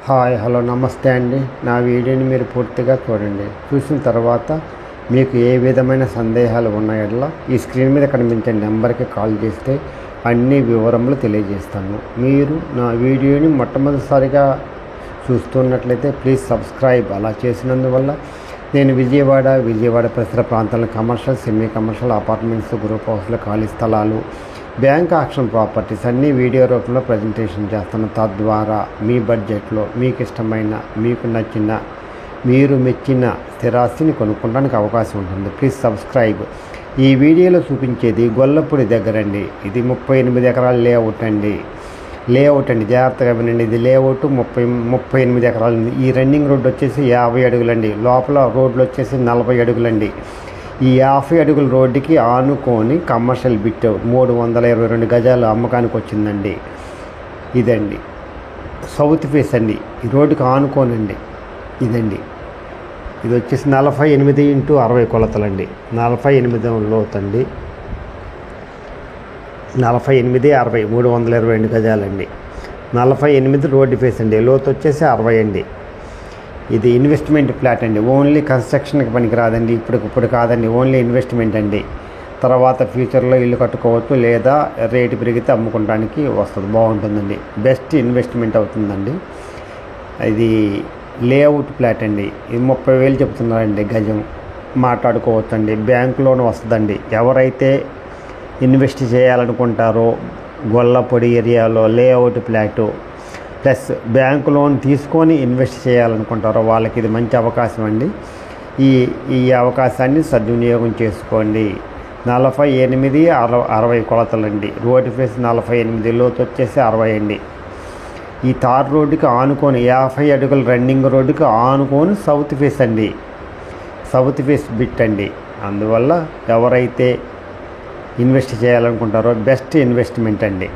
Hi hello నమస్తే అండి. నా వీడియోని మీరు పూర్తిగా చూడండి. చూసిన తర్వాత మీకు ఏ విధమైన సందేహాలు ఉన్నాయో ఈ స్క్రీన్ మీద కనిపించే నెంబర్కి కాల్ చేస్తే అన్ని వివరములు తెలియజేస్తాను. మీరు నా వీడియోని మొట్టమొదటిసారిగా చూస్తున్నట్లయితే ప్లీజ్ సబ్స్క్రైబ్. అలా చేసినందువల్ల నేను విజయవాడ పరిసర ప్రాంతాల commercial, semi commercial, apartments, group హౌస్లు, ఖాళీ స్థలాలు, బ్యాంక్ ఆక్షన్ ప్రాపర్టీస్ అన్నీ వీడియో రూపంలో ప్రజెంటేషన్ చేస్తాను. తద్వారా మీ బడ్జెట్లో మీకు ఇష్టమైన, మీకు నచ్చిన, మీరు మెచ్చిన స్థిరాస్తిని కొనుక్కోవడానికి అవకాశం ఉంటుంది. Please subscribe. ఈ వీడియోలో చూపించేది గొల్లపూడి దగ్గరండి. ఇది 38 ఎకరాల లేఅవుట్ అండి. జాగ్రత్తగా వినండి. ఇది లేఅవుట్ 38 ఎకరాలు. ఈ రన్నింగ్ రోడ్డు వచ్చేసి 50 అడుగులండి. లోపల రోడ్లు వచ్చేసి 40 అడుగులండి. ఈ 50 అడుగుల రోడ్డుకి ఆనుకొని కమర్షియల్ బిట్ 322 గజాలు అమ్మకానికి వచ్చిందండి. ఇదండి సౌత్ ఫేస్ అండి. ఈ రోడ్డుకి ఆనుకోనండి. ఇదండి, ఇది వచ్చేసి 48x60 కొలతలండి. 48 లోతండి. 48x60 322 గజాలండి. 48 రోడ్డు ఫేస్ అండి. లోతు వచ్చేసి 60 అండి. ఇది ఇన్వెస్ట్మెంట్ ప్లాట్ అండి. ఓన్లీ కన్స్ట్రక్షన్కి పనికి రాదండి. ఇప్పుడు కాదండి, ఓన్లీ ఇన్వెస్ట్మెంట్ అండి. తర్వాత ఫ్యూచర్లో ఇల్లు కట్టుకోవచ్చు, లేదా రేటు పెరిగితే అమ్ముకోవడానికి వస్తుంది. బాగుంటుందండి. బెస్ట్ ఇన్వెస్ట్మెంట్ అవుతుందండి. ఇది లేఅవుట్ ప్లాట్ అండి. ఇది 30,000 చెప్తున్నారండి గజం. మాట్లాడుకోవచ్చు అండి. బ్యాంక్ లోన్ వస్తుందండి. ఎవరైతే ఇన్వెస్ట్ చేయాలనుకుంటారో గొల్లపూడి ఏరియాలో layout plot plus bank loan తీసుకొని ఇన్వెస్ట్ చేయాలనుకుంటారో వాళ్ళకి ఇది మంచి అవకాశం అండి. ఈ అవకాశాన్ని సద్వినియోగం చేసుకోండి. 48x60 కొలతలండి. రోడ్డు ఫేస్ 48, లోతు వచ్చేసి 60 అండి. ఈ తార్ రోడ్డుకి ఆనుకొని 50 అడుగుల రన్నింగ్ రోడ్డుకి ఆనుకొని సౌత్ ఫేస్ అండి. సౌత్ ఫేస్ బిట్ అండి. అందువల్ల ఎవరైతే ఇన్వెస్ట్ చేయాలనుకుంటారో బెస్ట్ ఇన్వెస్ట్మెంట్ అండి.